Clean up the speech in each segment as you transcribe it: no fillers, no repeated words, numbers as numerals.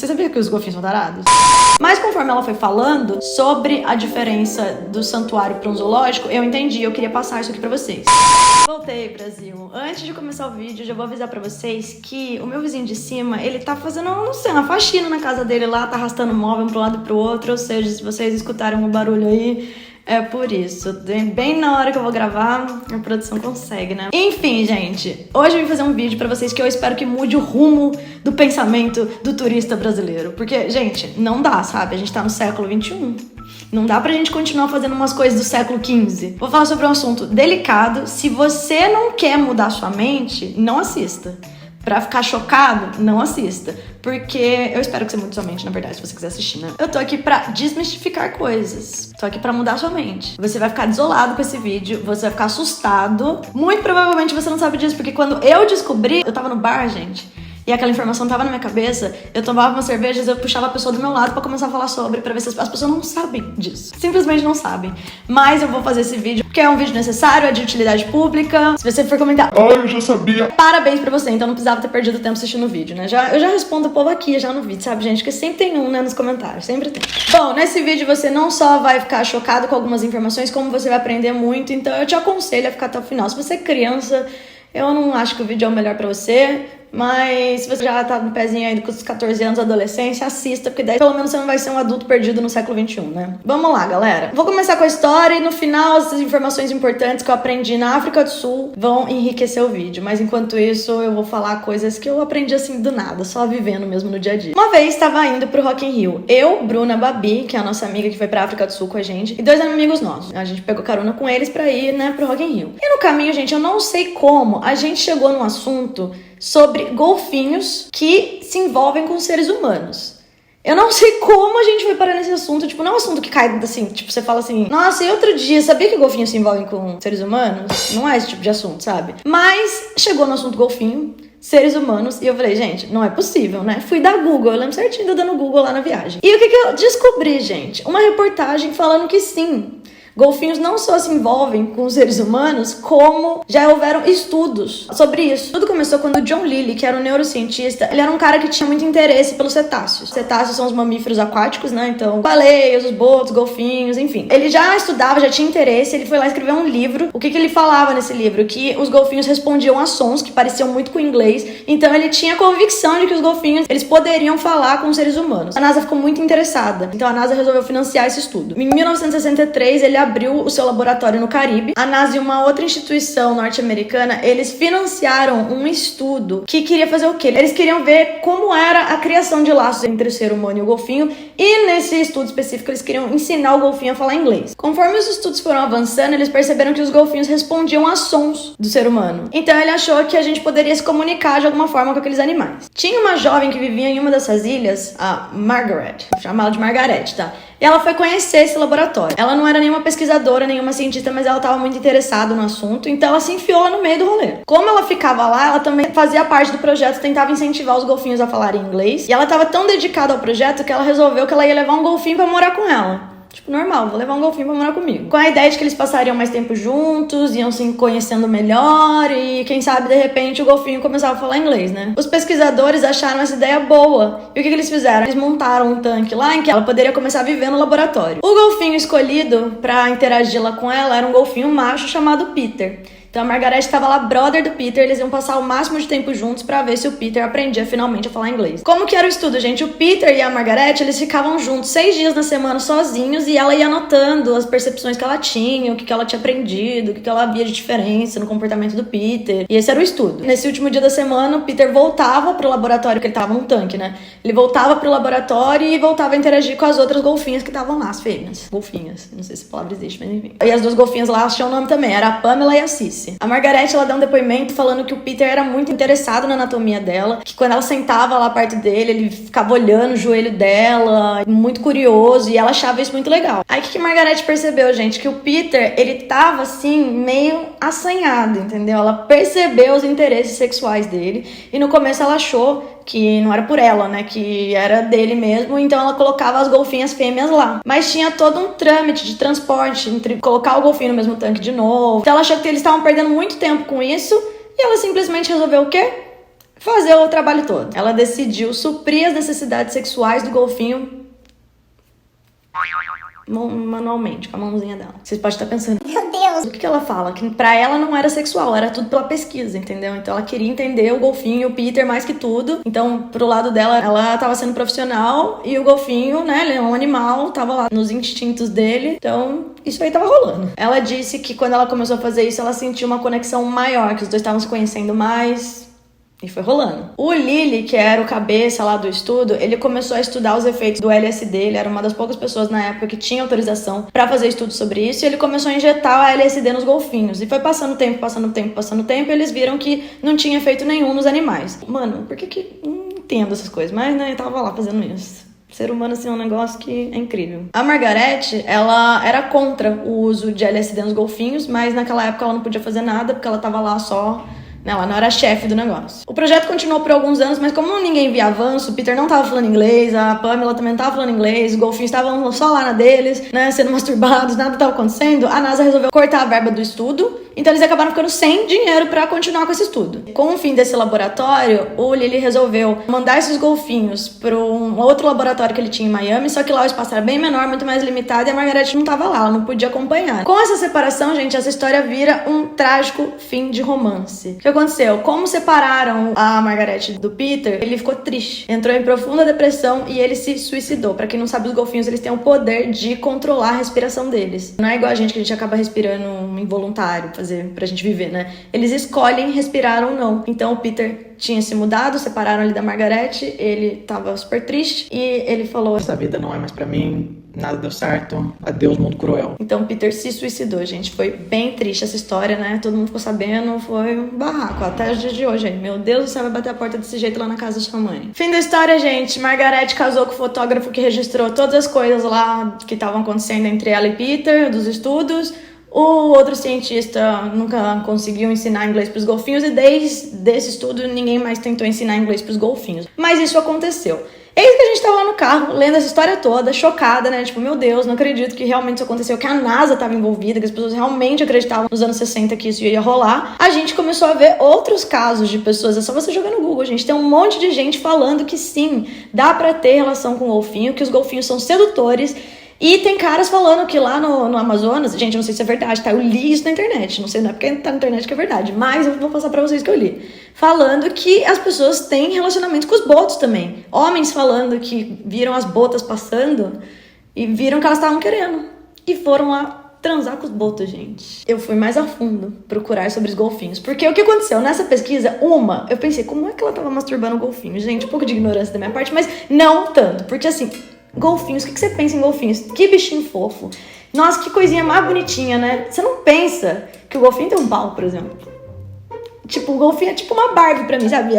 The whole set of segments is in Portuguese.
Você sabia que os golfinhos são tarados? Mas conforme ela foi falando sobre a diferença do santuário para um zoológico, eu entendi, eu queria passar isso aqui pra vocês. Voltei, Brasil. Antes de começar o vídeo, já vou avisar pra vocês que o meu vizinho de cima, ele tá fazendo, não sei, uma faxina na casa dele lá, tá arrastando móvel pro lado e pro outro, ou seja, se vocês escutarem um barulho aí, é por isso. Bem na hora que eu vou gravar, a produção consegue, né? Enfim, gente, hoje eu vim fazer um vídeo pra vocês que eu espero que mude o rumo do pensamento do turista brasileiro. Porque, gente, não dá, sabe? A gente tá no século XXI. Não dá pra gente continuar fazendo umas coisas do século XV. Vou falar sobre um assunto delicado. Se você não quer mudar sua mente, não assista. Pra ficar chocado, não assista. Porque eu espero que você mude sua mente, na verdade, se você quiser assistir, né? Eu tô aqui pra desmistificar coisas. Tô aqui pra mudar sua mente. Você vai ficar desolado com esse vídeo, você vai ficar assustado. Muito provavelmente você não sabe disso, porque quando eu descobri, eu tava no bar, gente, e aquela informação tava na minha cabeça, eu tomava umas cervejas, eu puxava a pessoa do meu lado pra começar a falar sobre, pra ver se as pessoas não sabem disso. Simplesmente não sabem. Mas eu vou fazer esse vídeo porque é um vídeo necessário, é de utilidade pública. Se você for comentar, eu já sabia. Parabéns pra você, então não precisava ter perdido tempo assistindo o vídeo, né? Eu já respondo o povo aqui, já no vídeo, sabe, gente? Porque sempre tem um, né, nos comentários, sempre tem. Bom, nesse vídeo você não só vai ficar chocado com algumas informações, como você vai aprender muito, então eu te aconselho a ficar até o final. Se você é criança, eu não acho que o vídeo é o melhor pra você, mas se você já tá no pezinho aí com os 14 anos, adolescência, assista, porque daí pelo menos você não vai ser um adulto perdido no século XXI, né? Vamos lá, galera. Vou começar com a história e no final as informações importantes que eu aprendi na África do Sul vão enriquecer o vídeo. Mas enquanto isso, eu vou falar coisas que eu aprendi assim do nada, só vivendo mesmo no dia a dia. Uma vez estava indo pro Rock in Rio. Eu, Bruna, Babi, que é a nossa amiga que foi pra África do Sul com a gente, e 2 amigos nossos. A gente pegou carona com eles pra ir, né, pro Rock in Rio. E no caminho, gente, eu não sei como, a gente chegou num assunto sobre golfinhos que se envolvem com seres humanos. Eu não sei como a gente foi parar nesse assunto, tipo, não é um assunto que cai assim, tipo, você fala assim, nossa, e outro dia, sabia que golfinhos se envolvem com seres humanos? Não é esse tipo de assunto, sabe? Mas chegou no assunto golfinho, seres humanos, e eu falei, gente, não é possível, né? Fui dar Google, eu lembro certinho de eu dando Google lá na viagem. E o que eu descobri, gente? Uma reportagem falando que sim, golfinhos não só se envolvem com os seres humanos, como já houveram estudos sobre isso. Tudo começou quando o John Lilly, que era um neurocientista, ele era um cara que tinha muito interesse pelos cetáceos. Os cetáceos são os mamíferos aquáticos, né? Então, baleias, os botos, golfinhos, enfim. Ele já estudava, já tinha interesse, ele foi lá escrever um livro. O que ele falava nesse livro? Que os golfinhos respondiam a sons que pareciam muito com o inglês. Então, ele tinha convicção de que os golfinhos, eles poderiam falar com os seres humanos. A NASA ficou muito interessada. Então, a NASA resolveu financiar esse estudo. Em 1963, ele abriu o seu laboratório no Caribe. A NASA e uma outra instituição norte-americana, eles financiaram um estudo que queria fazer o quê? Eles queriam ver como era a criação de laços entre o ser humano e o golfinho, e nesse estudo específico eles queriam ensinar o golfinho a falar inglês. Conforme os estudos foram avançando, eles perceberam que os golfinhos respondiam a sons do ser humano. Então ele achou que a gente poderia se comunicar de alguma forma com aqueles animais. Tinha uma jovem que vivia em uma dessas ilhas, a Margaret, vou chamar ela de Margaret, tá? E ela foi conhecer esse laboratório. Ela não era nenhuma pesquisadora, nenhuma cientista, mas ela estava muito interessada no assunto, então ela se enfiou lá no meio do rolê. Como ela ficava lá, ela também fazia parte do projeto, tentava incentivar os golfinhos a falarem inglês. E ela estava tão dedicada ao projeto que ela resolveu que ela ia levar um golfinho pra morar com ela. Tipo, normal, vou levar um golfinho pra morar comigo. Com a ideia de que eles passariam mais tempo juntos, iam se conhecendo melhor e, quem sabe, de repente, o golfinho começava a falar inglês, né? Os pesquisadores acharam essa ideia boa. E o que eles fizeram? Eles montaram um tanque lá em que ela poderia começar a viver no laboratório. O golfinho escolhido pra interagir lá com ela era um golfinho macho chamado Peter. Então a Margaret estava lá, brother do Peter, eles iam passar o máximo de tempo juntos pra ver se o Peter aprendia finalmente a falar inglês. Como que era o estudo, gente? O Peter e a Margaret, eles ficavam juntos 6 dias na semana sozinhos e ela ia anotando as percepções que ela tinha, o que ela tinha aprendido, o que ela via de diferença no comportamento do Peter. E esse era o estudo. Nesse último dia da semana, o Peter voltava pro laboratório, que ele tava num tanque, né? Ele voltava pro laboratório e voltava a interagir com as outras golfinhas que estavam lá, as fêmeas. Golfinhas. Não sei se a palavra existe, mas enfim. E as 2 golfinhas lá tinham nome também, era a Pamela e a Cici. A Margaret, ela dá um depoimento falando que o Peter era muito interessado na anatomia dela, que quando ela sentava lá perto dele, ele ficava olhando o joelho dela, muito curioso, e ela achava isso muito legal. Aí o que Margaret percebeu, gente? Que o Peter, ele tava assim, meio assanhado, entendeu? Ela percebeu os interesses sexuais dele, e no começo ela achou que não era por ela, né, que era dele mesmo, então ela colocava as golfinhas fêmeas lá. Mas tinha todo um trâmite de transporte entre colocar o golfinho no mesmo tanque de novo. Então ela achou que eles estavam perdendo muito tempo com isso, e ela simplesmente resolveu o quê? fazer o trabalho todo. Ela decidiu suprir as necessidades sexuais do golfinho manualmente, com a mãozinha dela. Vocês podem estar pensando, meu Deus, o que ela fala? Que pra ela não era sexual, era tudo pela pesquisa, entendeu? Então ela queria entender o golfinho, o Peter mais que tudo. Então, pro lado dela, ela tava sendo profissional e o golfinho, né, ele é um animal, tava lá nos instintos dele. Então, isso aí tava rolando. Ela disse que quando ela começou a fazer isso, ela sentiu uma conexão maior, que os dois estavam se conhecendo mais. E foi rolando. O Lily, que era o cabeça lá do estudo, ele começou a estudar os efeitos do LSD. Ele era uma das poucas pessoas na época que tinha autorização pra fazer estudo sobre isso. E ele começou a injetar o LSD nos golfinhos. E foi passando tempo, e eles viram que não tinha efeito nenhum nos animais. Mano, por que não entendo essas coisas? Mas, né, eu tava lá fazendo isso. O ser humano, assim, é um negócio que é incrível. A Margaret, ela era contra o uso de LSD nos golfinhos, mas naquela época ela não podia fazer nada, porque ela tava lá só... Ela não era chefe do negócio. O projeto continuou por alguns anos, mas como ninguém via avanço, o Peter não tava falando inglês, a Pamela também não tava falando inglês, os golfinhos estavam só lá na deles, né, sendo masturbados, nada tava acontecendo, a NASA resolveu cortar a verba do estudo, então eles acabaram ficando sem dinheiro pra continuar com esse estudo. Com o fim desse laboratório, o Lily resolveu mandar esses golfinhos pra um outro laboratório que ele tinha em Miami, só que lá o espaço era bem menor, muito mais limitado, e a Margaret não tava lá, ela não podia acompanhar. Com essa separação, gente, essa história vira um trágico fim de romance. O que aconteceu? Como separaram a Margaret do Peter, ele ficou triste, entrou em profunda depressão e ele se suicidou. Pra quem não sabe, os golfinhos, eles têm o poder de controlar a respiração deles. Não é igual a gente, que a gente acaba respirando involuntário, pra gente viver, né? Eles escolhem respirar ou não. Então o Peter tinha se mudado, separaram ele da Margaret, ele tava super triste e ele falou: essa vida não é mais pra mim, nada deu certo, adeus mundo cruel. Então o Peter se suicidou, gente. Foi bem triste essa história, né? Todo mundo ficou sabendo, foi um barraco até os dias de hoje aí. Meu Deus do céu, vai bater a porta desse jeito lá na casa da sua mãe. Fim da história, gente. Margaret casou com o fotógrafo que registrou todas as coisas lá que estavam acontecendo entre ela e Peter, dos estudos. O outro cientista nunca conseguiu ensinar inglês pros golfinhos e desde esse estudo ninguém mais tentou ensinar inglês pros golfinhos. Mas isso aconteceu. Eis que a gente tava lá no carro, lendo essa história toda, chocada, né? Tipo, meu Deus, não acredito que realmente isso aconteceu, que a NASA tava envolvida, que as pessoas realmente acreditavam nos anos 60 que isso ia rolar. A gente começou a ver outros casos de pessoas, é só você jogar no Google, gente. Tem um monte de gente falando que sim, dá pra ter relação com o golfinho, que os golfinhos são sedutores. E tem caras falando que lá no Amazonas, gente, eu não sei se é verdade, tá? Eu li isso na internet, não sei, não é porque tá na internet que é verdade, mas eu vou passar pra vocês que eu li. Falando que as pessoas têm relacionamento com os botos também. Homens falando que viram as botas passando e viram que elas estavam querendo. E foram lá transar com os botos, gente. Eu fui mais a fundo procurar sobre os golfinhos. Porque o que aconteceu? Nessa pesquisa, eu pensei, como é que ela tava masturbando o golfinho? Gente, um pouco de ignorância da minha parte, mas não tanto. Porque assim... Golfinhos, o que você pensa em golfinhos? Que bichinho fofo. Nossa, que coisinha mais bonitinha, né? Você não pensa que o golfinho tem um pau, por exemplo. Tipo, o golfinho é tipo uma Barbie pra mim, sabe?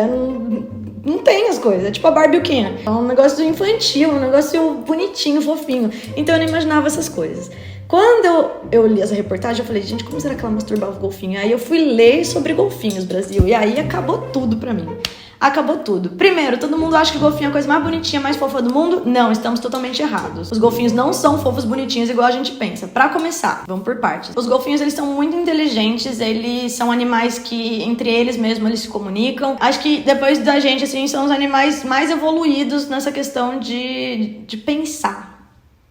Não tem as coisas, é tipo a Barbie o Ken. É um negócio infantil, um negócio bonitinho, fofinho. Então eu não imaginava essas coisas. Quando eu li essa reportagem, eu falei, gente, como será que ela masturbava o golfinho? Aí eu fui ler sobre golfinhos, Brasil, e aí acabou tudo pra mim. Acabou tudo. Primeiro, todo mundo acha que o golfinho é a coisa mais bonitinha, mais fofa do mundo? Não, estamos totalmente errados. Os golfinhos não são fofos, bonitinhos, igual a gente pensa. Pra começar, vamos por partes. Os golfinhos, eles são muito inteligentes, eles são animais que, entre eles mesmos, eles se comunicam. Acho que, depois da gente, assim, são os animais mais evoluídos nessa questão de pensar.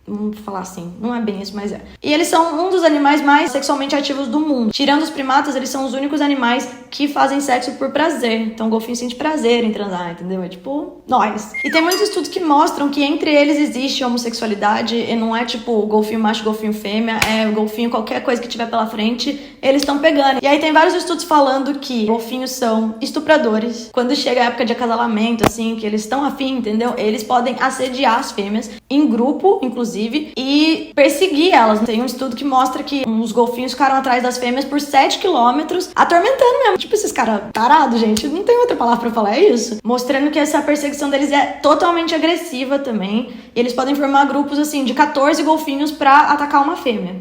Vamos falar assim, não é bem isso, mas é. E eles são um dos animais mais sexualmente ativos do mundo. Tirando os primatas, eles são os únicos animais que fazem sexo por prazer. Então o golfinho sente prazer em transar, entendeu? É tipo, nós. E tem muitos estudos que mostram que entre eles existe homossexualidade. E não é tipo golfinho macho, golfinho fêmea. É golfinho, qualquer coisa que tiver pela frente, eles estão pegando. E aí tem vários estudos falando que golfinhos são estupradores. Quando chega a época de acasalamento, assim, que eles estão afim, entendeu? Eles podem assediar as fêmeas em grupo, inclusive, e perseguir elas. Tem um estudo que mostra que os golfinhos ficaram atrás das fêmeas por 7 quilômetros, atormentando mesmo. Tipo, esses caras tarados, gente, não tem outra palavra pra falar, é isso. Mostrando que essa perseguição deles é totalmente agressiva também. E eles podem formar grupos, assim, de 14 golfinhos pra atacar uma fêmea.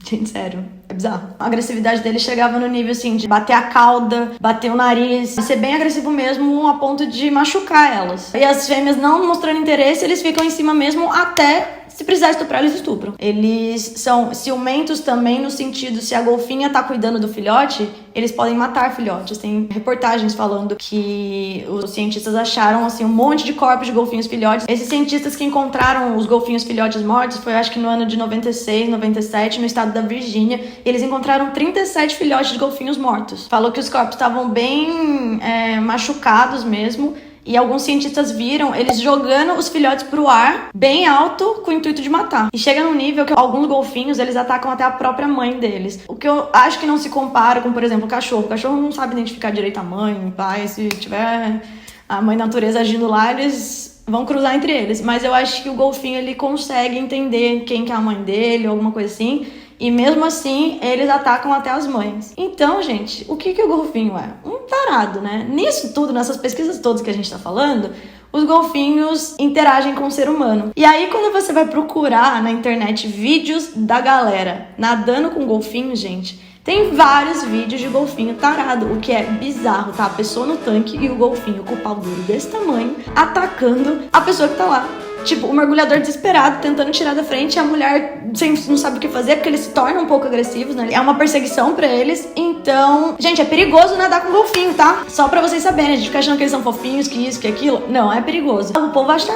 Gente, sério, é bizarro. A agressividade dele chegava no nível, assim, de bater a cauda, bater o nariz, ser bem agressivo mesmo, a ponto de machucar elas. E as fêmeas não mostrando interesse, eles ficam em cima mesmo até Se precisar estuprar, eles estupram. Eles são ciumentos também no sentido, se a golfinha tá cuidando do filhote, eles podem matar filhotes. Tem reportagens falando que os cientistas acharam, assim, um monte de corpos de golfinhos filhotes. Esses cientistas que encontraram os golfinhos filhotes mortos foi, acho que no ano de 96, 97, no estado da Virgínia. E eles encontraram 37 filhotes de golfinhos mortos. Falou que os corpos estavam bem machucados mesmo. E alguns cientistas viram eles jogando os filhotes pro ar, bem alto, com o intuito de matar. E chega num nível que alguns golfinhos, eles atacam até a própria mãe deles. O que eu acho que não se compara com, por exemplo, o cachorro. O cachorro não sabe identificar direito a mãe, o pai. Se tiver a mãe natureza agindo lá, eles vão cruzar entre eles. Mas eu acho que o golfinho, ele consegue entender quem que é a mãe dele, alguma coisa assim. E mesmo assim, eles atacam até as mães. Então, gente, o que o golfinho é? Um tarado, né? Nisso tudo, nessas pesquisas todas que a gente tá falando, os golfinhos interagem com o ser humano. E aí, quando você vai procurar na internet vídeos da galera nadando com golfinho, gente, tem vários vídeos de golfinho tarado, o que é bizarro, tá? A pessoa no tanque e o golfinho com o pau duro desse tamanho, atacando a pessoa que tá lá. Tipo, o mergulhador desesperado tentando tirar da frente e a mulher não sabe o que fazer porque eles se tornam um pouco agressivos, né? É uma perseguição pra eles. Então, gente, é perigoso nadar com golfinho, tá? Só pra vocês saberem, a gente fica achando que eles são fofinhos, que isso, que aquilo. Não, é perigoso. O povo acha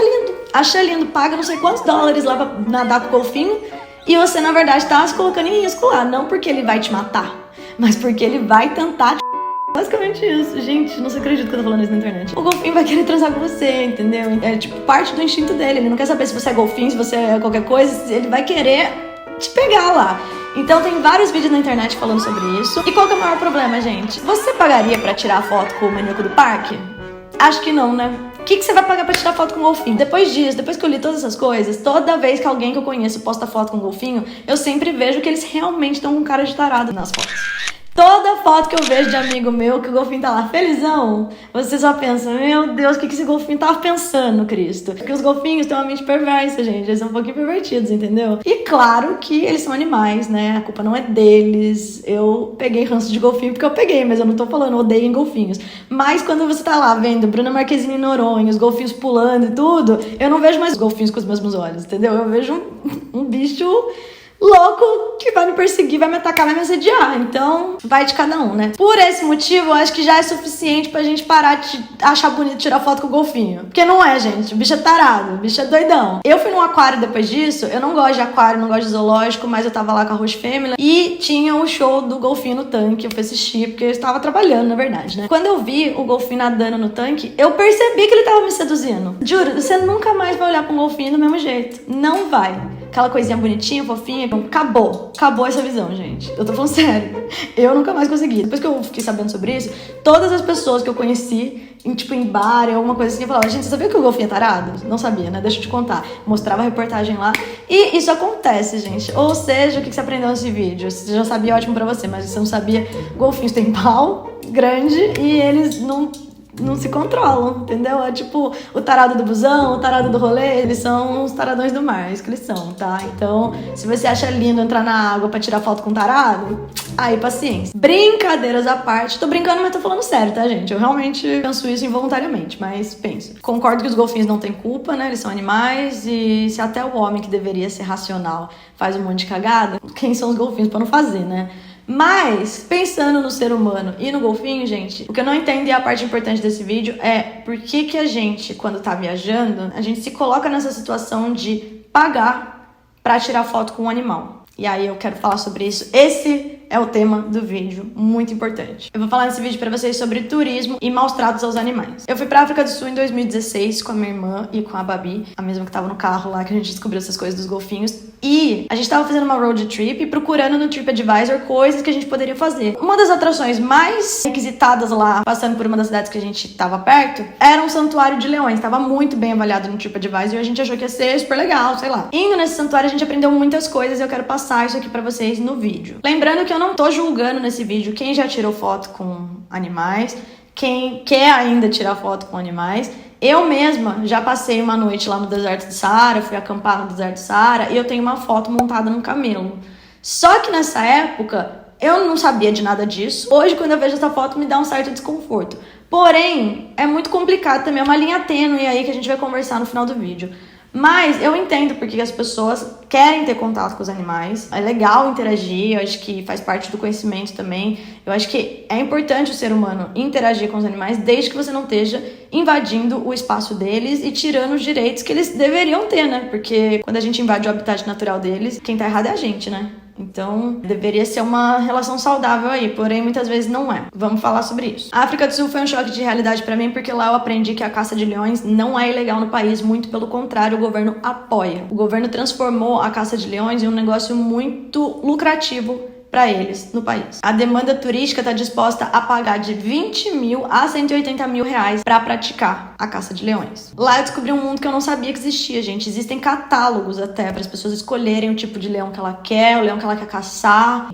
lindo, paga não sei quantos dólares lá pra nadar com golfinho e você, na verdade, tá se colocando em risco lá. Não porque ele vai te matar, mas porque ele vai tentar te... Basicamente isso, gente, não se acredita que eu tô falando isso na internet. O golfinho vai querer transar com você, entendeu? É tipo parte do instinto dele, ele não quer saber se você é golfinho, se você é qualquer coisa, ele vai querer te pegar lá. Então tem vários vídeos na internet falando sobre isso. E qual que é o maior problema, gente? Você pagaria pra tirar foto com o maníaco do parque? Acho que não, né? O que você vai pagar pra tirar foto com o golfinho? Depois disso, depois que eu li todas essas coisas, toda vez que alguém que eu conheço posta foto com o golfinho, eu sempre vejo que eles realmente estão com cara de tarado nas fotos. Toda foto que eu vejo de amigo meu, que o golfinho tá lá felizão, você só pensa, meu Deus, o que esse golfinho tava pensando, Cristo? Porque os golfinhos têm uma mente perversa, gente, eles são um pouquinho pervertidos, entendeu? E claro que eles são animais, né? A culpa não é deles. Eu peguei ranço de golfinho porque eu peguei, mas eu não tô falando odeiem golfinhos. Mas quando você tá lá vendo Bruna Marquezine em Noronha, os golfinhos pulando e tudo, eu não vejo mais os golfinhos com os mesmos olhos, entendeu? Eu vejo um bicho louco que vai me perseguir, vai me atacar, vai me assediar. Então, vai de cada um, né? Por esse motivo, eu acho que já é suficiente pra gente parar de achar bonito tirar foto com o golfinho. Porque não é, gente. O bicho é tarado, o bicho é doidão. Eu fui num aquário depois disso. Eu não gosto de aquário, não gosto de zoológico, mas eu tava lá com a Roche Family e tinha um show do golfinho no tanque. Eu fui assistir, porque eu estava trabalhando, na verdade, né? Quando eu vi o golfinho nadando no tanque, eu percebi que ele tava me seduzindo. Juro, você nunca mais vai olhar pra um golfinho do mesmo jeito. Não vai. Aquela coisinha bonitinha, fofinha, acabou essa visão, gente. Eu tô falando sério. Eu nunca mais consegui. Depois que eu fiquei sabendo sobre isso, todas as pessoas que eu conheci, em bar, alguma coisa assim, falavam, gente, você sabia que o golfinho é tarado? Não sabia, né? Deixa eu te contar. Mostrava a reportagem lá. E isso acontece, gente. Ou seja, o que você aprendeu nesse vídeo? Você já sabia, ótimo pra você, mas você não sabia. Golfinhos têm pau grande e eles não se controlam, entendeu? É tipo o tarado do busão, o tarado do rolê, eles são os taradões do mar, é isso que eles são, tá? Então, se você acha lindo entrar na água pra tirar foto com tarado, aí paciência. Brincadeiras à parte, tô brincando, mas tô falando sério, tá, gente? Eu realmente penso isso involuntariamente, mas penso. Concordo que os golfinhos não têm culpa, né? Eles são animais e se até o homem que deveria ser racional faz um monte de cagada, quem são os golfinhos pra não fazer, né? Mas, pensando no ser humano e no golfinho, gente, o que eu não entendo e a parte importante desse vídeo é por que a gente, quando tá viajando, a gente se coloca nessa situação de pagar pra tirar foto com um animal. E aí eu quero falar sobre isso. Esse é o tema do vídeo, muito importante. Eu vou falar nesse vídeo pra vocês sobre turismo e maus tratos aos animais. Eu fui pra África do Sul em 2016 com a minha irmã e com a Babi, a mesma que tava no carro lá, que a gente descobriu essas coisas dos golfinhos. E a gente tava fazendo uma road trip e procurando no TripAdvisor coisas que a gente poderia fazer. Uma das atrações mais requisitadas lá, passando por uma das cidades que a gente tava perto, era um santuário de leões. Tava muito bem avaliado no TripAdvisor e a gente achou que ia ser super legal, sei lá. Indo nesse santuário a gente aprendeu muitas coisas e eu quero passar isso aqui pra vocês no vídeo. Lembrando que eu não tô julgando nesse vídeo quem já tirou foto com animais, quem quer ainda tirar foto com animais. Eu mesma já passei uma noite lá no deserto do Saara, fui acampar no deserto do Saara e eu tenho uma foto montada num camelo. Só que nessa época eu não sabia de nada disso. Hoje, quando eu vejo essa foto, me dá um certo desconforto. Porém, é muito complicado também, é uma linha tênue aí que a gente vai conversar no final do vídeo. Mas eu entendo porque as pessoas querem ter contato com os animais. É legal interagir, eu acho que faz parte do conhecimento também. Eu acho que é importante o ser humano interagir com os animais desde que você não esteja invadindo o espaço deles e tirando os direitos que eles deveriam ter, né? Porque quando a gente invade o habitat natural deles, quem tá errado é a gente, né? Então, deveria ser uma relação saudável aí, porém muitas vezes não é. Vamos falar sobre isso. A África do Sul foi um choque de realidade pra mim, porque lá eu aprendi que a caça de leões não é ilegal no país, muito pelo contrário, o governo apoia. O governo transformou a caça de leões em um negócio muito lucrativo para eles no país. A demanda turística está disposta a pagar de 20 mil a 180 mil reais para praticar a caça de leões. Lá eu descobri um mundo que eu não sabia que existia, gente. Existem catálogos até para as pessoas escolherem o tipo de leão que ela quer, o leão que ela quer caçar.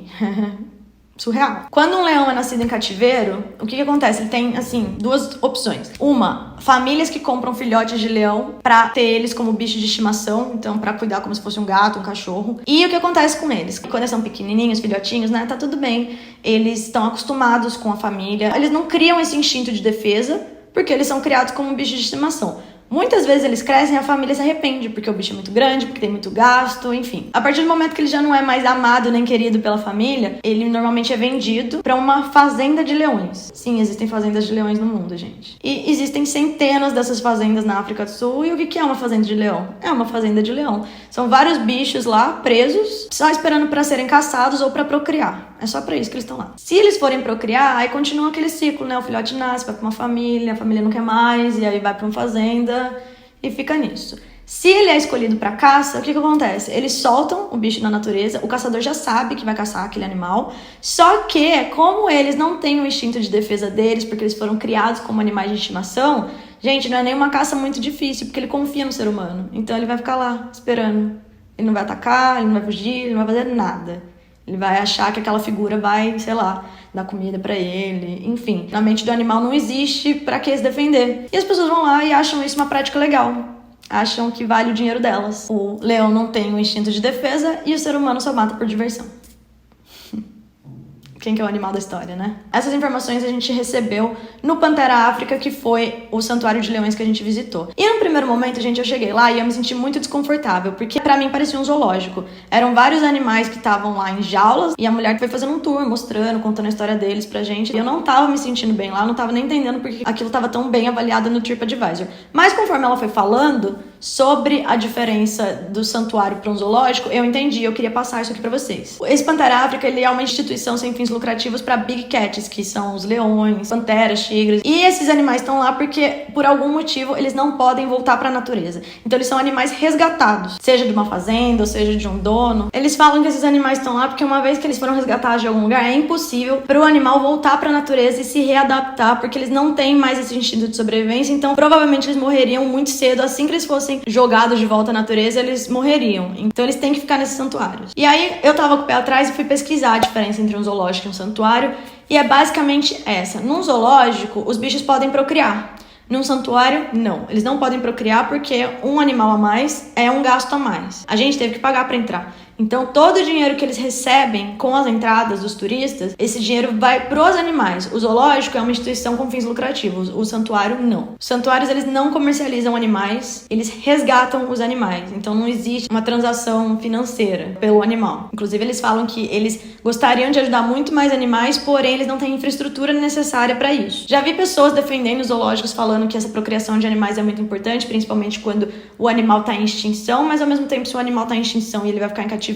Surreal. Quando um leão é nascido em cativeiro, o que acontece? Ele tem, assim, duas opções. Uma, famílias que compram filhotes de leão pra ter eles como bicho de estimação, então pra cuidar como se fosse um gato, um cachorro. E o que acontece com eles? Quando eles são pequenininhos, filhotinhos, né, tá tudo bem. Eles estão acostumados com a família. Eles não criam esse instinto de defesa, porque eles são criados como um bicho de estimação. Muitas vezes eles crescem e a família se arrepende, porque o bicho é muito grande, porque tem muito gasto, enfim. A partir do momento que ele já não é mais amado nem querido pela família, ele normalmente é vendido pra uma fazenda de leões. Sim, existem fazendas de leões no mundo, gente. E existem centenas dessas fazendas na África do Sul. E o que é uma fazenda de leão? É uma fazenda de leão. São vários bichos lá, presos, só esperando pra serem caçados ou pra procriar. É só pra isso que eles estão lá. Se eles forem procriar, aí continua aquele ciclo, né? O filhote nasce, vai pra uma família, a família não quer mais, e aí vai pra uma fazenda e fica nisso. Se ele é escolhido para caça, o que acontece? Eles soltam o bicho na natureza, o caçador já sabe que vai caçar aquele animal, só que, como eles não têm o instinto de defesa deles, porque eles foram criados como animais de estimação, gente, não é nem uma caça muito difícil, porque ele confia no ser humano. Então ele vai ficar lá, esperando. Ele não vai atacar, ele não vai fugir, ele não vai fazer nada. Ele vai achar que aquela figura vai, sei lá, dar comida pra ele, enfim. Na mente do animal não existe pra que se defender. E as pessoas vão lá e acham isso uma prática legal. Acham que vale o dinheiro delas. O leão não tem o instinto de defesa e o ser humano só mata por diversão. Quem que é o animal da história, né? Essas informações a gente recebeu no Pantera África, que foi o santuário de leões que a gente visitou. E no primeiro momento, gente, eu cheguei lá e eu me senti muito desconfortável, porque pra mim parecia um zoológico. Eram vários animais que estavam lá em jaulas e a mulher foi fazendo um tour, mostrando, contando a história deles pra gente. E eu não tava me sentindo bem lá, não tava nem entendendo porque aquilo tava tão bem avaliado no TripAdvisor. Mas conforme ela foi falando sobre a diferença do santuário para um zoológico, eu entendi, eu queria passar isso aqui pra vocês. Esse Pantera África, ele é uma instituição sem fins lucrativos para Big Cats, que são os leões, panteras, tigres. E esses animais estão lá porque, por algum motivo, eles não podem voltar para a natureza. Então eles são animais resgatados, seja de uma fazenda, ou seja de um dono. Eles falam que esses animais estão lá porque uma vez que eles foram resgatados de algum lugar, é impossível para o animal voltar para a natureza e se readaptar, porque eles não têm mais esse instinto de sobrevivência. Então provavelmente eles morreriam muito cedo, assim que eles fossem jogados de volta à natureza, eles morreriam. Então eles têm que ficar nesses santuários. E aí eu tava com o pé atrás e fui pesquisar a diferença entre um zoológico e um santuário, e é basicamente essa. Num zoológico, os bichos podem procriar. Num santuário, não. Eles não podem procriar porque um animal a mais é um gasto a mais. A gente teve que pagar para entrar. Então, todo o dinheiro que eles recebem com as entradas dos turistas, esse dinheiro vai pros animais. O zoológico é uma instituição com fins lucrativos, o santuário não. Os santuários, eles não comercializam animais, eles resgatam os animais. Então, não existe uma transação financeira pelo animal. Inclusive, eles falam que eles gostariam de ajudar muito mais animais, porém, eles não têm infraestrutura necessária para isso. Já vi pessoas defendendo os zoológicos falando que essa procriação de animais é muito importante, principalmente quando o animal tá em extinção, mas ao mesmo tempo, se o animal tá em extinção e ele vai ficar em cativeiro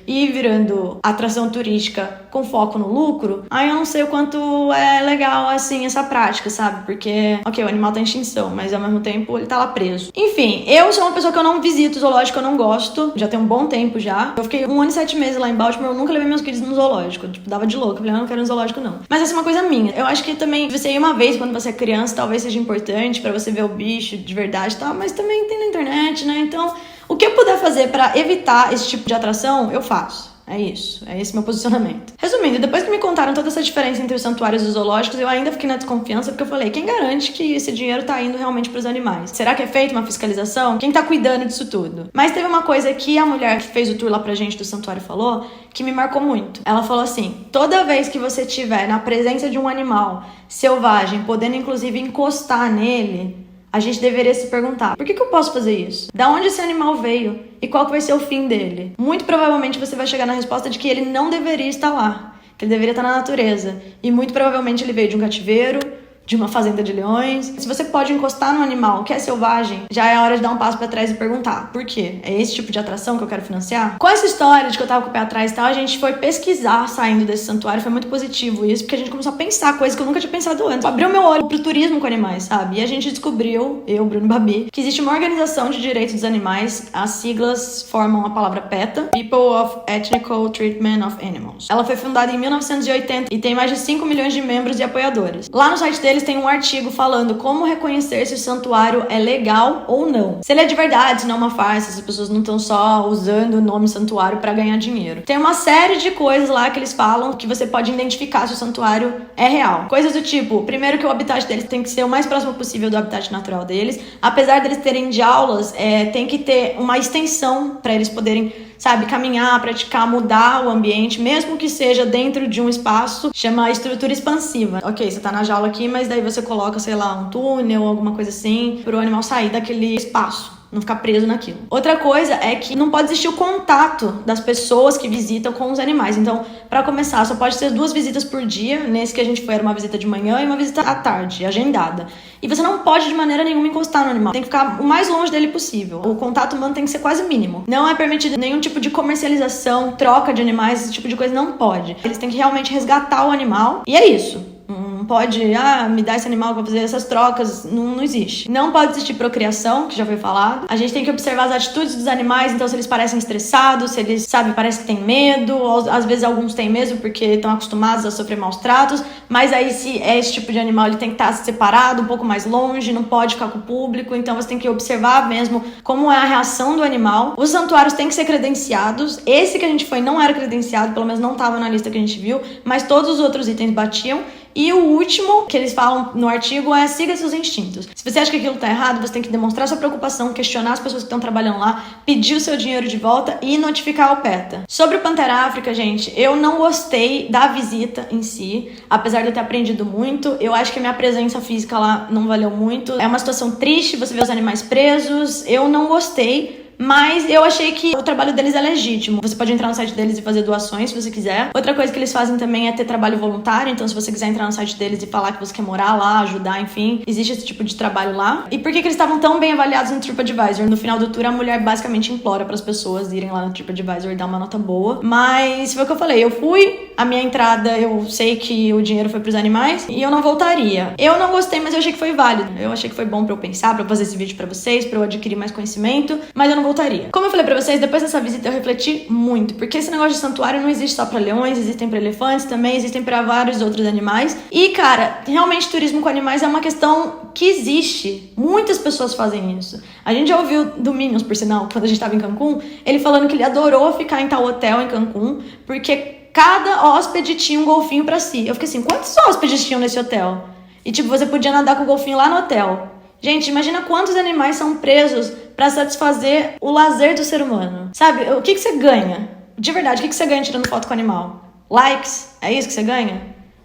e virando atração turística com foco no lucro, aí eu não sei o quanto é legal, assim, essa prática, sabe? Porque, ok, o animal tá em extinção, mas ao mesmo tempo ele tá lá preso. Enfim, eu sou uma pessoa que eu não visito zoológico, eu não gosto, já tem um bom tempo já. Eu fiquei 1 ano e 7 meses lá em Baltimore, eu nunca levei meus kids no zoológico, tipo, dava de louco, eu falei, não quero no zoológico não. Mas essa é uma coisa minha. Eu acho que também, você ir uma vez quando você é criança, talvez seja importante pra você ver o bicho de verdade e tal, mas também tem na internet, né? Então, o que eu puder fazer pra evitar esse tipo de atração, eu faço. É isso, é esse meu posicionamento. Resumindo, depois que me contaram toda essa diferença entre os santuários e os zoológicos, eu ainda fiquei na desconfiança, porque eu falei, quem garante que esse dinheiro tá indo realmente pros animais? Será que é feita uma fiscalização? Quem tá cuidando disso tudo? Mas teve uma coisa que a mulher que fez o tour lá pra gente do santuário falou, que me marcou muito. Ela falou assim, toda vez que você estiver na presença de um animal selvagem, podendo inclusive encostar nele, a gente deveria se perguntar, por que eu posso fazer isso? Da onde esse animal veio? E qual que vai ser o fim dele? Muito provavelmente você vai chegar na resposta de que ele não deveria estar lá, que ele deveria estar na natureza. E muito provavelmente ele veio de um cativeiro, de uma fazenda de leões. Se você pode encostar no animal que é selvagem, já é hora de dar um passo pra trás e perguntar, por quê? É esse tipo de atração que eu quero financiar? Com essa história de que eu tava com o pé atrás e tal, a gente foi pesquisar saindo desse santuário, foi muito positivo isso, porque a gente começou a pensar coisas que eu nunca tinha pensado antes. Abriu meu olho pro turismo com animais, sabe? E a gente descobriu, eu, Bruno e Babi, que existe uma organização de direitos dos animais, as siglas formam a palavra PETA, People of Ethical Treatment of Animals. Ela foi fundada em 1980 e tem mais de 5 milhões de membros e apoiadores. Lá no site dele eles têm um artigo falando como reconhecer se o santuário é legal ou não. Se ele é de verdade, se não é uma farsa, se as pessoas não estão só usando o nome santuário para ganhar dinheiro. Tem uma série de coisas lá que eles falam que você pode identificar se o santuário é real. Coisas do tipo, primeiro que o habitat deles tem que ser o mais próximo possível do habitat natural deles. Apesar deles terem jaulas, tem que ter uma extensão para eles poderem, sabe, caminhar, praticar, mudar o ambiente, mesmo que seja dentro de um espaço, chama estrutura expansiva. Ok, você tá na jaula aqui, mas daí você coloca, sei lá, um túnel, alguma coisa assim, pro animal sair daquele espaço, não ficar preso naquilo. Outra coisa é que não pode existir o contato das pessoas que visitam com os animais. Então, pra começar, só pode ser 2 visitas por dia. Nesse que a gente foi, era uma visita de manhã e uma visita à tarde, agendada. E você não pode de maneira nenhuma encostar no animal. Tem que ficar o mais longe dele possível. O contato humano tem que ser quase mínimo. Não é permitido nenhum tipo de comercialização, troca de animais, esse tipo de coisa não pode. Eles têm que realmente resgatar o animal. E é isso. Não pode, me dá esse animal pra fazer essas trocas, não existe. Não pode existir procriação, que já foi falado. A gente tem que observar as atitudes dos animais, então se eles parecem estressados, se eles, sabe, parece que tem medo, ou às vezes alguns têm mesmo porque estão acostumados a sofrer maus tratos, mas aí se é esse tipo de animal, ele tem que estar separado, um pouco mais longe, não pode ficar com o público, então você tem que observar mesmo como é a reação do animal. Os santuários têm que ser credenciados. Esse que a gente foi não era credenciado, pelo menos não estava na lista que a gente viu, mas todos os outros itens batiam. E o último que eles falam no artigo é siga seus instintos. Se você acha que aquilo tá errado, você tem que demonstrar sua preocupação, questionar as pessoas que estão trabalhando lá, pedir o seu dinheiro de volta e notificar o PETA. Sobre o Pantera África, gente, eu não gostei da visita em si, apesar de eu ter aprendido muito. Eu acho que a minha presença física lá não valeu muito. É uma situação triste, você vê os animais presos. Eu não gostei. Mas eu achei que o trabalho deles é legítimo. Você pode entrar no site deles e fazer doações se você quiser. Outra coisa que eles fazem também é ter trabalho voluntário. Então se você quiser entrar no site deles e falar que você quer morar lá, ajudar, enfim, existe esse tipo de trabalho lá. E por que eles estavam tão bem avaliados no TripAdvisor? No final do tour a mulher basicamente implora para as pessoas irem lá no TripAdvisor e dar uma nota boa. Mas foi o que eu falei, eu fui, a minha entrada eu sei que o dinheiro foi pros animais e eu não voltaria. Eu não gostei, mas eu achei que foi válido. Eu achei que foi bom pra eu pensar, pra eu fazer esse vídeo pra vocês, pra eu adquirir mais conhecimento, mas eu não voltaria. Como eu falei pra vocês, depois dessa visita eu refleti muito, porque esse negócio de santuário não existe só pra leões, existem pra elefantes também, existem pra vários outros animais. E, cara, realmente turismo com animais é uma questão que existe. Muitas pessoas fazem isso. A gente já ouviu do Minions, por sinal, quando a gente tava em Cancún, ele falando que ele adorou ficar em tal hotel em Cancún, porque cada hóspede tinha um golfinho pra si. Eu fiquei assim, quantos hóspedes tinham nesse hotel? E, tipo, você podia nadar com o golfinho lá no hotel. Gente, imagina quantos animais são presos pra satisfazer o lazer do ser humano. Sabe, o que você ganha? De verdade, o que você ganha tirando foto com o animal? Likes? É isso que você ganha?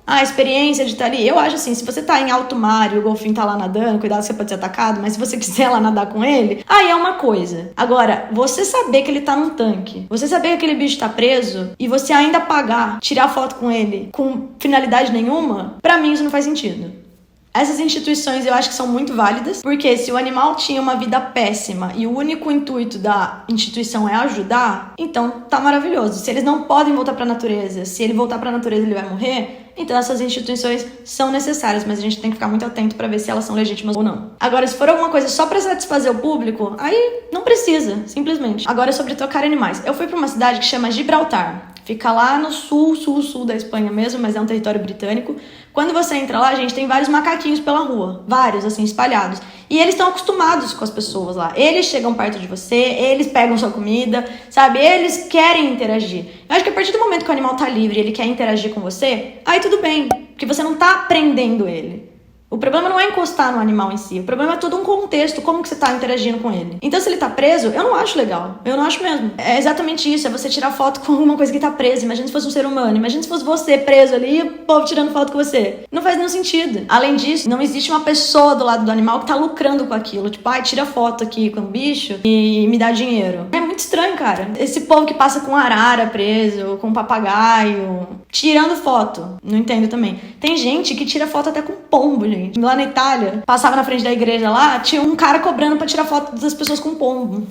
A experiência de estar ali. Eu acho assim, se você tá em alto mar e o golfinho tá lá nadando, cuidado que você pode ser atacado, mas se você quiser lá nadar com ele, aí é uma coisa. Agora, você saber que ele tá num tanque, você saber que aquele bicho tá preso e você ainda pagar, tirar foto com ele com finalidade nenhuma, pra mim isso não faz sentido. Essas instituições eu acho que são muito válidas, porque se o animal tinha uma vida péssima e o único intuito da instituição é ajudar, então tá maravilhoso. Se eles não podem voltar pra natureza, se ele voltar pra natureza ele vai morrer, então essas instituições são necessárias, mas a gente tem que ficar muito atento pra ver se elas são legítimas ou não. Agora, se for alguma coisa só pra satisfazer o público, aí não precisa, simplesmente. Agora, sobre tocar animais. Eu fui pra uma cidade que chama Gibraltar. Fica lá no sul da Espanha mesmo, mas é um território britânico. Quando você entra lá, gente, tem vários macaquinhos pela rua. Vários, assim, espalhados. E eles estão acostumados com as pessoas lá. Eles chegam perto de você, eles pegam sua comida, sabe? Eles querem interagir. Eu acho que a partir do momento que o animal tá livre e ele quer interagir com você, aí tudo bem. Porque você não tá prendendo ele. O problema não é encostar no animal em si. O problema é todo um contexto, como que você tá interagindo com ele. Então, se ele tá preso, eu não acho legal. Eu não acho mesmo. É exatamente isso, é você tirar foto com alguma coisa que tá presa. Imagina se fosse um ser humano. Imagina se fosse você preso ali e o povo tirando foto com você. Não faz nenhum sentido. Além disso, não existe uma pessoa do lado do animal que tá lucrando com aquilo. Tipo, ai, tira foto aqui com o bicho e me dá dinheiro. É muito estranho, cara. Esse povo que passa com arara preso, com papagaio, tirando foto. Não entendo também. Tem gente que tira foto até com pombo, gente. Lá na Itália, passava na frente da igreja lá, tinha um cara cobrando pra tirar foto das pessoas com pombo.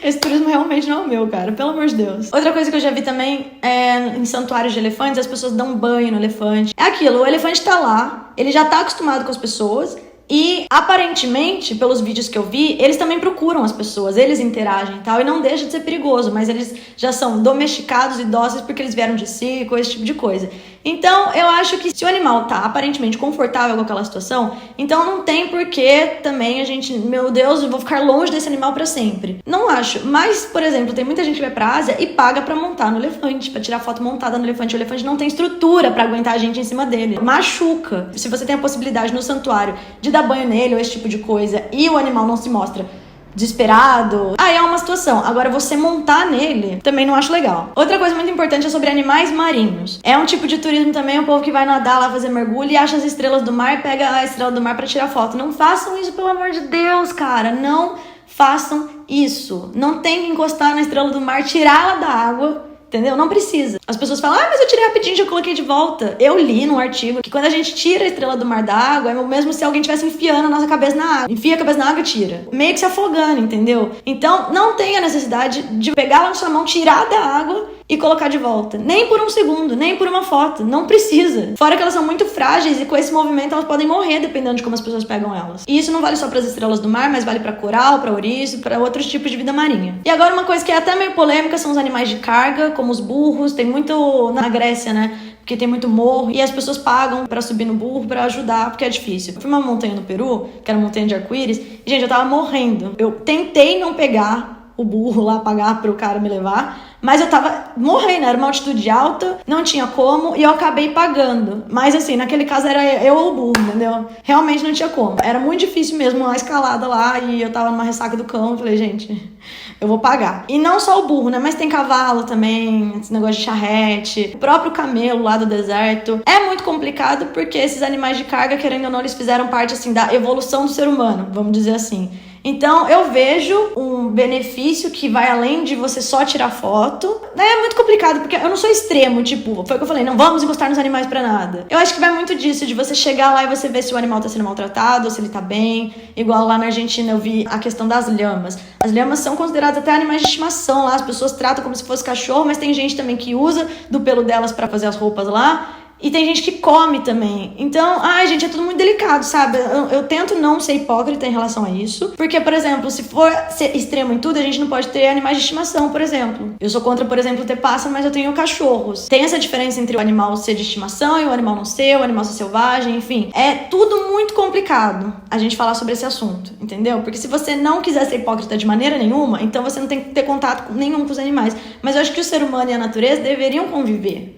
Esse turismo realmente não é o meu, cara. Pelo amor de Deus. Outra coisa que eu já vi também é em santuários de elefantes, as pessoas dão banho no elefante. É aquilo, o elefante tá lá, ele já tá acostumado com as pessoas. E, aparentemente, pelos vídeos que eu vi, eles também procuram as pessoas, eles interagem e tal, e não deixa de ser perigoso, mas eles já são domesticados e dóceis porque eles vieram de circo, esse tipo de coisa. Então, eu acho que se o animal tá aparentemente confortável com aquela situação, então não tem porquê também a gente, meu Deus, eu vou ficar longe desse animal pra sempre. Não acho, mas, por exemplo, tem muita gente que vai pra Ásia e paga pra montar no elefante, pra tirar foto montada no elefante. O elefante não tem estrutura pra aguentar a gente em cima dele, machuca. Se você tem a possibilidade no santuário de dar banho nele ou esse tipo de coisa e o animal não se mostra desesperado, aí é uma situação. Agora, você montar nele, também não acho legal. Outra coisa muito importante é sobre animais marinhos. É um tipo de turismo também, o povo que vai nadar lá, fazer mergulho e acha as estrelas do mar e pega a estrela do mar pra tirar foto. Não façam isso, pelo amor de Deus, cara. Não façam isso. Não tem que encostar na estrela do mar, tirá-la da água. Entendeu? Não precisa. As pessoas falam, mas eu tirei rapidinho, já coloquei de volta. Eu li num artigo que quando a gente tira a estrela do mar da água, é o mesmo se alguém estivesse enfiando a nossa cabeça na água. Enfia a cabeça na água e tira. Meio que se afogando, entendeu? Então, não tem a necessidade de pegar ela na sua mão, tirar da água e colocar de volta. Nem por um segundo, nem por uma foto. Não precisa. Fora que elas são muito frágeis e com esse movimento elas podem morrer dependendo de como as pessoas pegam elas. E isso não vale só para as estrelas do mar, mas vale para coral, para ouriço, para outros tipos de vida marinha. E agora uma coisa que é até meio polêmica são os animais de carga, como os burros. Tem muito na Grécia, né? Porque tem muito morro e as pessoas pagam pra subir no burro pra ajudar, porque é difícil. Eu fui uma montanha no Peru, que era uma montanha de arco-íris, e, gente, eu tava morrendo. Eu tentei não pegar o burro lá, pagar pro cara me levar, mas eu tava morrendo, era uma altitude alta, não tinha como, e eu acabei pagando. Mas assim, naquele caso era eu ou o burro, entendeu? Realmente não tinha como. Era muito difícil mesmo a escalada lá, e eu tava numa ressaca do cão, eu falei, gente, eu vou pagar. E não só o burro, né? Mas tem cavalo também, esse negócio de charrete, o próprio camelo lá do deserto. É muito complicado porque esses animais de carga, querendo ou não, eles fizeram parte, assim, da evolução do ser humano, vamos dizer assim. Então, eu vejo um benefício que vai além de você só tirar foto. É muito complicado, porque eu não sou extremo, tipo, foi o que eu falei, não vamos encostar nos animais pra nada. Eu acho que vai muito disso, de você chegar lá e você ver se o animal tá sendo maltratado, ou se ele tá bem. Igual lá na Argentina eu vi a questão das lhamas. As lhamas são consideradas até animais de estimação lá, as pessoas tratam como se fosse cachorro, mas tem gente também que usa do pelo delas pra fazer as roupas lá. E tem gente que come também. Então, ai, gente, é tudo muito delicado, sabe? Eu tento não ser hipócrita em relação a isso. Porque, por exemplo, se for ser extremo em tudo, a gente não pode ter animais de estimação, por exemplo. Eu sou contra, por exemplo, ter pássaro, mas eu tenho cachorros. Tem essa diferença entre o animal ser de estimação e o animal não ser, o animal ser selvagem, enfim. É tudo muito complicado a gente falar sobre esse assunto, entendeu? Porque se você não quiser ser hipócrita de maneira nenhuma, então você não tem que ter contato nenhum com os animais. Mas eu acho que o ser humano e a natureza deveriam conviver.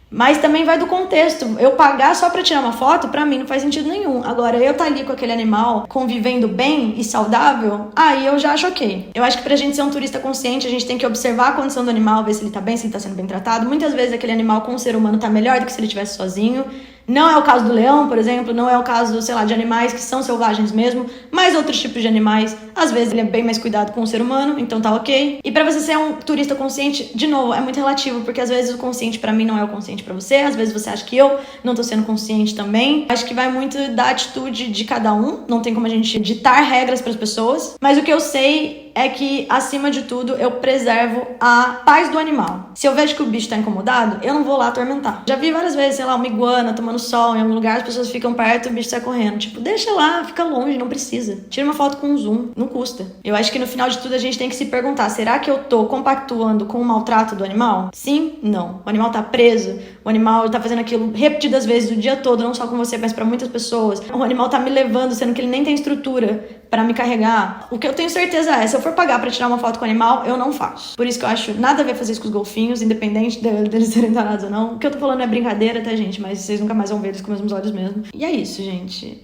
Mas também vai do contexto. Eu pagar só pra tirar uma foto, pra mim não faz sentido nenhum. Agora, eu tá ali com aquele animal convivendo bem e saudável, aí eu já acho ok. Eu acho que pra gente ser um turista consciente, a gente tem que observar a condição do animal, ver se ele tá bem, se ele tá sendo bem tratado. Muitas vezes aquele animal com o ser humano tá melhor do que se ele estivesse sozinho. Não é o caso do leão, por exemplo, não é o caso, sei lá, de animais que são selvagens mesmo, mas outros tipos de animais, às vezes ele é bem mais cuidado com o ser humano, então tá ok. E pra você ser um turista consciente, de novo, é muito relativo, porque às vezes o consciente pra mim não é o consciente pra você, às vezes você acha que eu não tô sendo consciente também. Acho que vai muito da atitude de cada um, não tem como a gente ditar regras pras pessoas, mas o que eu sei é que, acima de tudo, eu preservo a paz do animal. Se eu vejo que o bicho tá incomodado, eu não vou lá atormentar. Já vi várias vezes, sei lá, uma iguana tomando sol em algum lugar, as pessoas ficam perto e o bicho sai correndo. Tipo, deixa lá, fica longe, não precisa. Tira uma foto com zoom, não custa. Eu acho que no final de tudo a gente tem que se perguntar, será que eu tô compactuando com o maltrato do animal? Sim? Não. O animal tá preso, o animal tá fazendo aquilo repetidas vezes o dia todo, não só com você, mas pra muitas pessoas. O animal tá me levando, sendo que ele nem tem estrutura pra me carregar, o que eu tenho certeza é, se eu for pagar pra tirar uma foto com o animal, eu não faço. Por isso que eu acho nada a ver fazer isso com os golfinhos, independente deles serem danados ou não. O que eu tô falando é brincadeira, tá, gente? Mas vocês nunca mais vão ver eles com os mesmos olhos mesmo. E é isso, gente.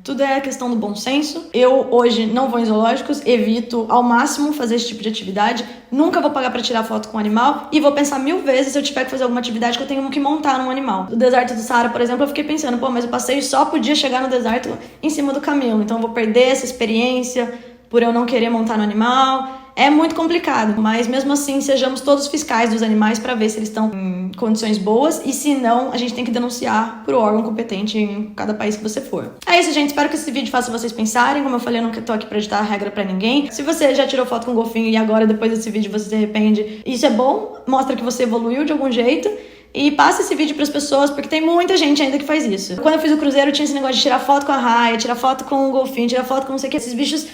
Tudo é questão do bom senso. Eu, hoje, não vou em zoológicos, evito ao máximo fazer esse tipo de atividade. Nunca vou pagar pra tirar foto com o animal e vou pensar 1000 vezes se eu tiver que fazer alguma atividade que eu tenho que montar num animal. No deserto do Saara, por exemplo, eu fiquei pensando, pô, mas o passeio só podia chegar no deserto em cima do camelo. Então eu vou perder essa experiência por eu não querer montar no animal. É muito complicado, mas mesmo assim, sejamos todos fiscais dos animais para ver se eles estão em condições boas e se não, a gente tem que denunciar pro órgão competente em cada país que você for. É isso, gente. Espero que esse vídeo faça vocês pensarem. Como eu falei, eu não tô aqui pra ditar a regra pra ninguém. Se você já tirou foto com um golfinho e agora, depois desse vídeo, você se arrepende, isso é bom, mostra que você evoluiu de algum jeito. E passa esse vídeo pras pessoas, porque tem muita gente ainda que faz isso. Quando eu fiz o cruzeiro, tinha esse negócio de tirar foto com a raia, tirar foto com o golfinho, tirar foto com não sei o que. Esses bichos...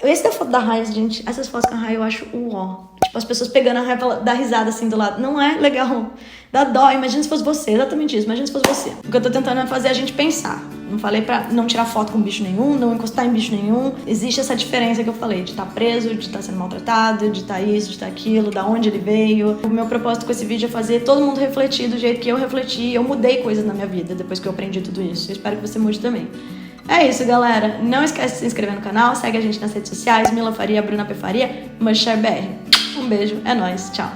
Esse da foto da raia, gente, essas fotos com a raia eu acho uó. Tipo, as pessoas pegando a raia pra dar risada assim do lado. Não é legal. Dá dó. Imagina se fosse você. Exatamente isso. Imagina se fosse você. O que eu tô tentando é fazer a gente pensar. Não falei pra não tirar foto com bicho nenhum, não encostar em bicho nenhum. Existe essa diferença que eu falei, de estar preso, de estar sendo maltratado, de estar isso, de estar aquilo, da onde ele veio. O meu propósito com esse vídeo é fazer todo mundo refletir do jeito que eu refleti. Eu mudei coisas na minha vida depois que eu aprendi tudo isso. Eu espero que você mude também. É isso, galera. Não esquece de se inscrever no canal, segue a gente nas redes sociais, Mila Faria, Bruna P. Faria, ManchesterBR. Um beijo, é nóis, tchau.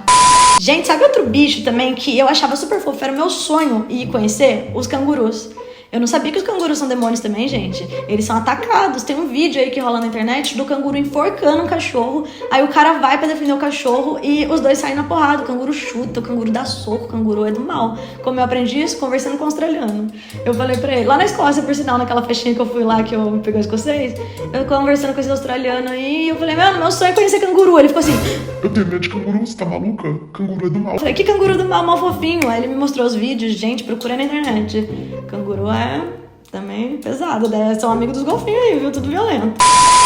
Gente, sabe outro bicho também que eu achava super fofo? Era o meu sonho ir conhecer? Os cangurus. Eu não sabia que os cangurus são demônios também, gente. Eles são atacados. Tem um vídeo aí que rola na internet do canguru enforcando um cachorro. Aí o cara vai pra defender o cachorro e os dois saem na porrada. O canguru chuta, o canguru dá soco, o canguru é do mal. Como eu aprendi isso? Conversando com um australiano. Eu falei pra ele, lá na Escócia, por sinal, naquela festinha que eu fui lá, que eu peguei o escocês, eu conversando com esse australiano aí, e eu falei, mano, meu sonho é conhecer canguru. Ele ficou assim... Eu tenho medo de canguru, você tá maluca? Canguru é do mal. Eu falei, que canguru do mal, mal fofinho. Aí ele me mostrou os vídeos, gente, procura na internet. Canguru é também pesado, né? São amigos dos golfinhos aí, viu? Tudo violento.